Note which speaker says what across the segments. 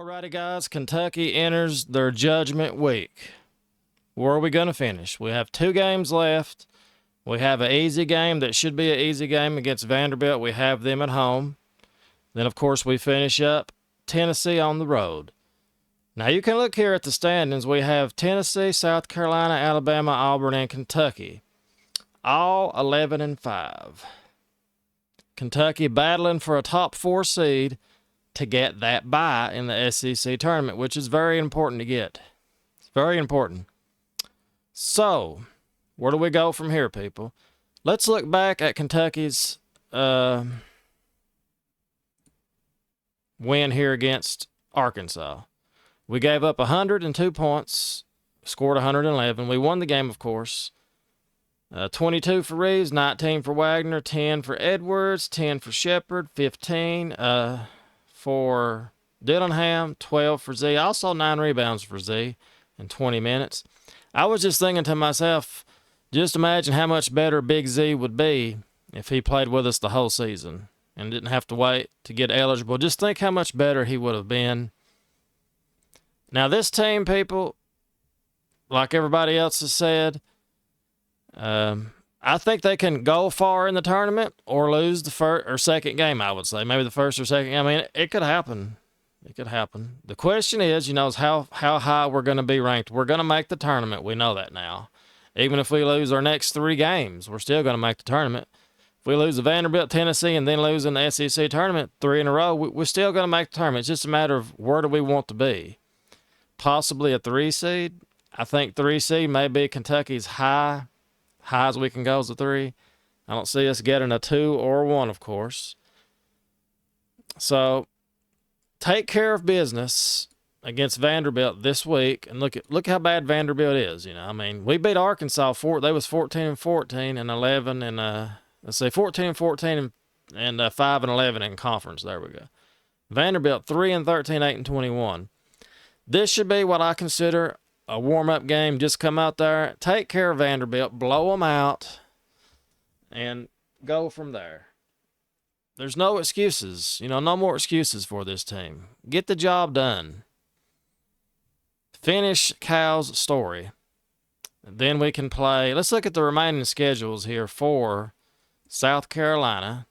Speaker 1: Alrighty, guys. Kentucky enters their judgment week. Where are we going to finish? We have 2 games left. We have an easy game that should be an easy game against Vanderbilt. We have them at home. Then, of course, we finish up Tennessee on the road. Now, you can look here at the standings. We have Tennessee, South Carolina, Alabama, Auburn, and Kentucky. All 11-5. Kentucky battling for a top 4 seed to get that bye in the SEC tournament, which is very important to get. It's very important. So, where do we go from here, people? Let's look back at Kentucky's win here against Arkansas. We gave up 102 points, scored 111. We won the game, of course. 22 for Reeves, 19 for Wagner, 10 for Edwards, 10 for Shepard, 15 for Dillingham, 12 for Z. Also 9 rebounds for Z in 20 minutes. I was just thinking to myself, just imagine how much better Big Z would be if he played with us the whole season and didn't have to wait to get eligible. Just think how much better he would have been. Now, this team, people, like everybody else has said, I think they can go far in the tournament or lose the first or second game, I would say. Maybe the first or second. I mean, it could happen. It could happen. The question is, is how high we're going to be ranked. We're going to make the tournament. We know that now. Even if we lose our next 3 games, we're still going to make the tournament. If we lose to Vanderbilt, Tennessee, and then lose in the SEC tournament 3 in a row, we're still going to make the tournament. It's just a matter of where do we want to be. Possibly a 3 seed. I think 3 seed may be Kentucky's high as we can go as a 3. I don't see us getting a 2 or a 1, of course. So take care of business against Vanderbilt this week, and look how bad Vanderbilt is. I mean, we beat Arkansas. They was 14-14 and 11 and 14-14 and 5-11 in conference. There we go. Vanderbilt 3-13, 8-21. This should be what I consider a warm-up game. Just come out there, take care of Vanderbilt, blow them out, and go from there. There's no excuses. No more excuses for this team. Get the job done. Finish Cal's story. Then we can play. Let's look at the remaining schedules here for South Carolina.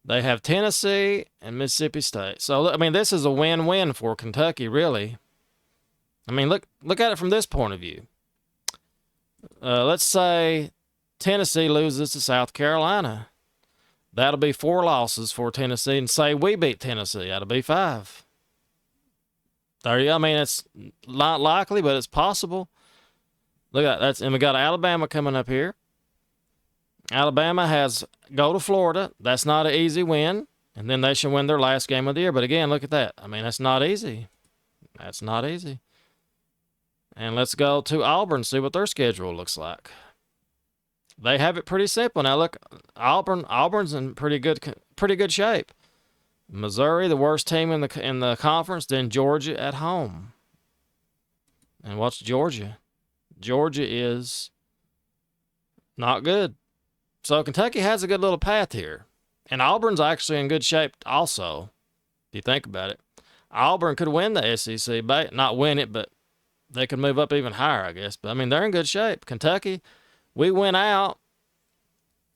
Speaker 1: They have Tennessee and Mississippi State. So, I mean, this is a win-win for Kentucky, really. I mean, look at it from this point of view. Let's say Tennessee loses to South Carolina. That'll be 4 losses for Tennessee. And say we beat Tennessee, that'll be 5. There you go. I mean, it's not likely, but it's possible. Look at that. And we got Alabama coming up here. Alabama go to Florida. That's not an easy win. And then they should win their last game of the year. But again, look at that. I mean, that's not easy. That's not easy. And let's go to Auburn, see what their schedule looks like. They have it pretty simple. Now look, Auburn's in pretty good shape. Missouri, the worst team in the conference, then Georgia at home. And what's Georgia? Georgia is not good. So Kentucky has a good little path here. And Auburn's actually in good shape also, if you think about it. Auburn could win the SEC, not win it, but they could move up even higher, I guess. But, I mean, they're in good shape. Kentucky, we went out,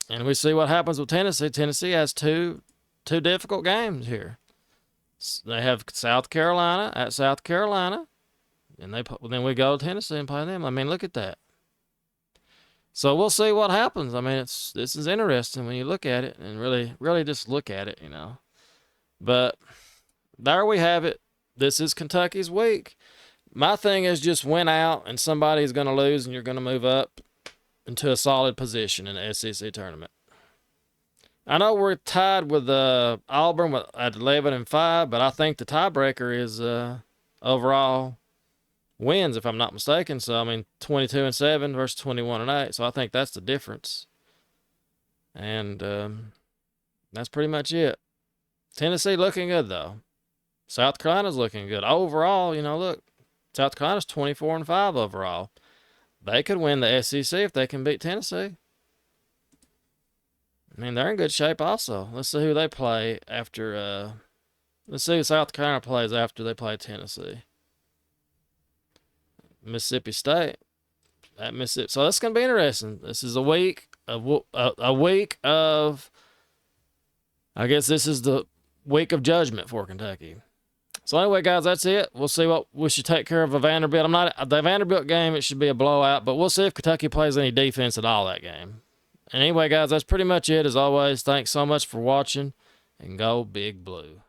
Speaker 1: and we see what happens with Tennessee. Tennessee has two difficult games here. They have South Carolina at South Carolina, and then we go to Tennessee and play them. I mean, look at that. So we'll see what happens. I mean, this is interesting when you look at it and really just look at it, But there we have it. This is Kentucky's week. My thing is just win out, and somebody's going to lose, and you're going to move up into a solid position in the SEC tournament. I know we're tied with Auburn at 11-5, but I think the tiebreaker is overall wins, if I'm not mistaken. So, I mean, 22-7 versus 21-8. So I think that's the difference. And that's pretty much it. Tennessee looking good, though. South Carolina's looking good. Overall, look, South Carolina's 24-5 overall. They could win the SEC if they can beat Tennessee. I mean, they're in good shape also. Let's see who they play after Let's see who South Carolina plays after they play Tennessee. Mississippi State at Mississippi. So that's going to be interesting. This is a week of I guess this is the week of judgment for Kentucky. So anyway, guys, that's it. We'll see what we should take care of a Vanderbilt. The Vanderbilt game, it should be a blowout, but we'll see if Kentucky plays any defense at all that game. And anyway, guys, that's pretty much it. As always, thanks so much for watching, and go Big Blue.